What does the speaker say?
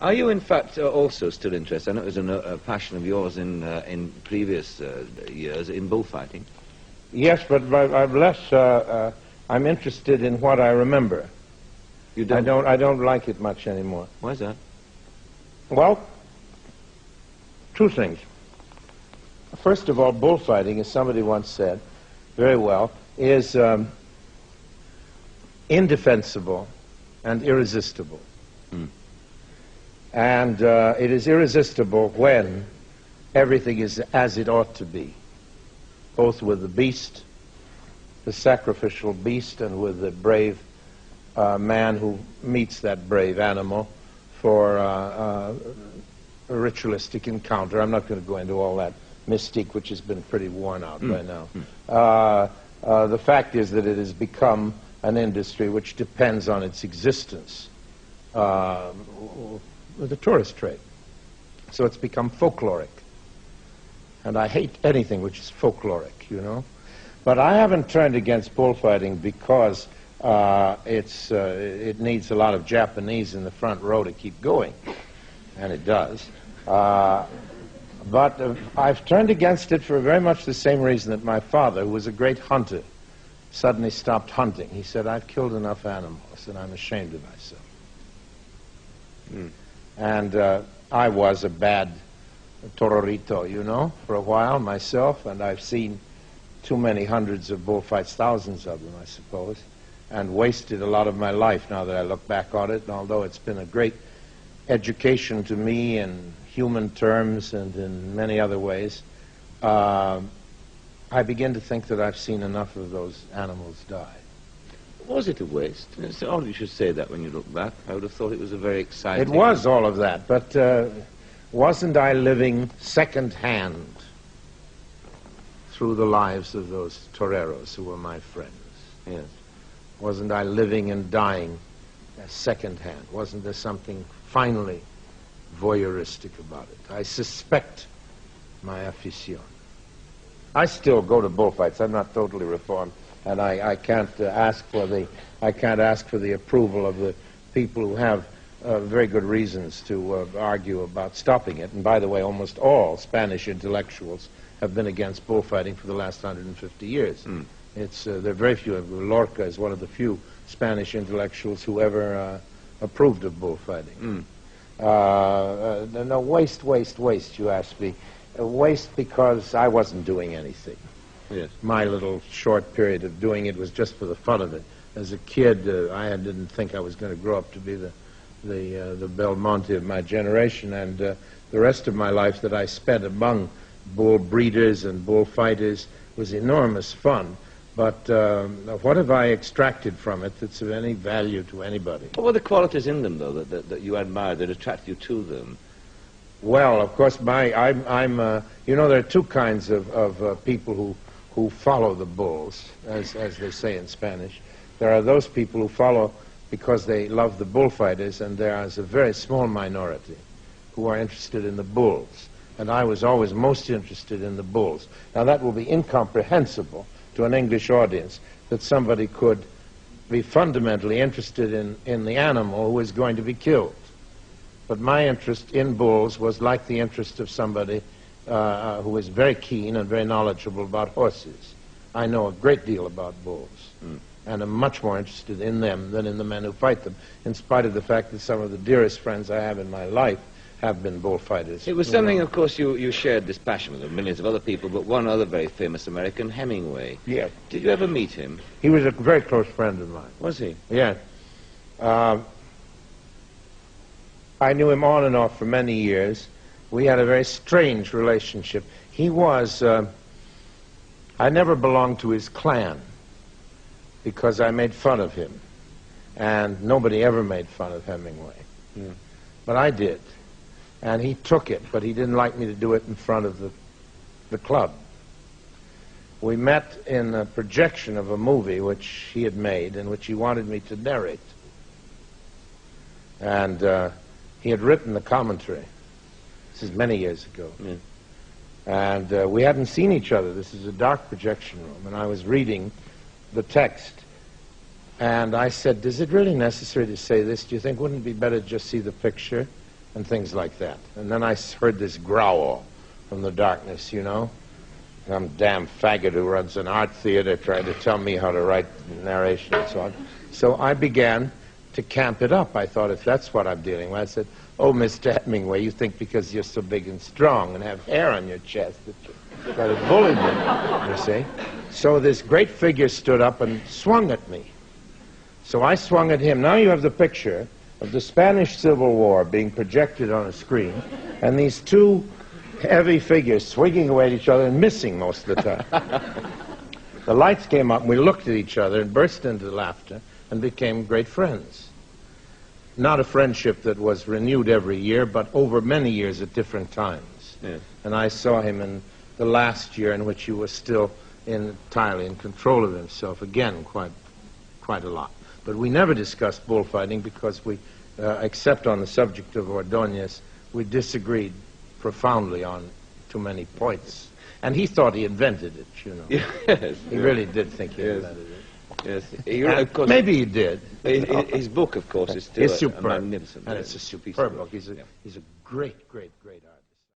Are you, in fact, also still interested? I know it was a passion of yours in previous years in bullfighting. Yes, but I'm less. I'm interested in what I remember. You don't? I don't like it much anymore. Why is that? Well, two things. First of all, bullfighting, as somebody once said very well, is indefensible and irresistible. Mm. And it is irresistible when everything is as it ought to be, both with the beast, the sacrificial beast, and with the brave man who meets that brave animal for a ritualistic encounter. I'm not going to go into all that mystique, which has been pretty worn out by now. The fact is that it has become an industry which depends on its existence with the tourist trade. So it's become folkloric. And I hate anything which is folkloric, you know. But I haven't turned against bullfighting because it needs a lot of Japanese in the front row to keep going. And it does. But I've turned against it for very much the same reason that my father, who was a great hunter, suddenly stopped hunting. He said, I've killed enough animals and I'm ashamed of myself. Mm. And I was a bad tororito, you know, for a while myself, and I've seen too many hundreds of bullfights, thousands of them, I suppose, and wasted a lot of my life now that I look back on it. And although it's been a great education to me in human terms and in many other ways, I begin to think that I've seen enough of those animals die. Was it a waste? It's odd you should say that when you look back. I would have thought it was a very exciting... It was all of that, but wasn't I living second-hand through the lives of those toreros who were my friends? Yes. Wasn't I living and dying second-hand? Wasn't there something finally voyeuristic about it? I suspect my afición. I still go to bullfights. I'm not totally reformed, and I can't ask for the approval of the people who have very good reasons to argue about stopping it. And by the way, almost all Spanish intellectuals have been against bullfighting for the last 150 years. Mm. There are very few. Lorca is one of the few Spanish intellectuals who ever approved of bullfighting. Mm. No, waste, you ask me. Waste because I wasn't doing anything. Yes. My little short period of doing it was just for the fun of it. As a kid, I didn't think I was going to grow up to be the Belmonte of my generation, and the rest of my life that I spent among bull breeders and bullfighters was enormous fun. But what have I extracted from it that's of any value to anybody? What were the qualities in them, though, that you admired, that attracted you to them? Well, of course, you know, there are two kinds of people who follow the bulls, as they say in Spanish. There are those people who follow because they love the bullfighters, and there is a very small minority who are interested in the bulls. And I was always most interested in the bulls. Now, that will be incomprehensible to an English audience, that somebody could be fundamentally interested in the animal who is going to be killed. But my interest in bulls was like the interest of somebody who is very keen and very knowledgeable about horses. I know a great deal about bulls, and am much more interested in them than in the men who fight them, in spite of the fact that some of the dearest friends I have in my life have been bullfighters. It was something, of course, you shared this passion with millions of other people, but one other very famous American, Hemingway. Yeah. Did you ever meet him? He was a very close friend of mine. Was he? Yeah. I knew him on and off for many years. We had a very strange relationship. He was... I never belonged to his clan because I made fun of him. And nobody ever made fun of Hemingway. Yeah. But I did. And he took it, but he didn't like me to do it in front of the club. We met in a projection of a movie which he had made, in which he wanted me to narrate. And he had written the commentary. This is many years ago. Yeah. And we hadn't seen each other. This is a dark projection room, and I was reading the text. And I said, is it really necessary to say this? Do you think, wouldn't it be better to just see the picture? and things like that. And then I heard this growl from the darkness, you know. Some damn faggot who runs an art theater trying to tell me how to write narration and so on. So I began to camp it up. I thought, if that's what I'm dealing with, I said, oh, Mr. Hemingway, you think because you're so big and strong and have hair on your chest that you've got to bully me, you see. So this great figure stood up and swung at me. So I swung at him. Now you have the picture of the Spanish Civil War being projected on a screen, and these two heavy figures swinging away at each other and missing most of the time. The lights came up, and we looked at each other and burst into laughter and became great friends. Not a friendship that was renewed every year, but over many years at different times. Yes. And I saw him in the last year in which he was still entirely in control of himself, again, quite a lot. But we never discussed bullfighting because we, except on the subject of Ordóñez, we disagreed profoundly on too many points. And he thought he invented it, you know. Yes. He really did think he invented it. Yes. Of course, maybe he did. His book, of course, is still superb. a magnificent. And it's a superb book. He's a great, great, great artist.